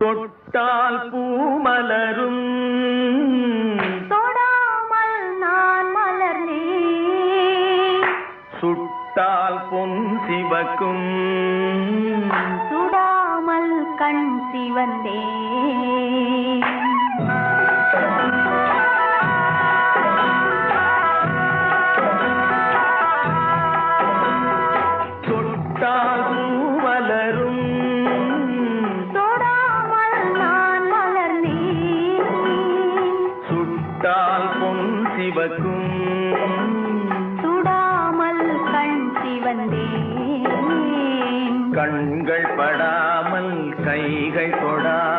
தொட்டால் பூமலரும் தொடாமல் நான் மலர்ந்தேன் சுட்டால் பொன் சிவக்கும் சுடாமல் கண் சிவந்தேன் தொட்டால் பூமலரும் சுட்டால் பொன் சிவக்கும் சுடாமல் கண் சிவந்தேன் கண்கள் படாமல் கைகள் தொடாமல்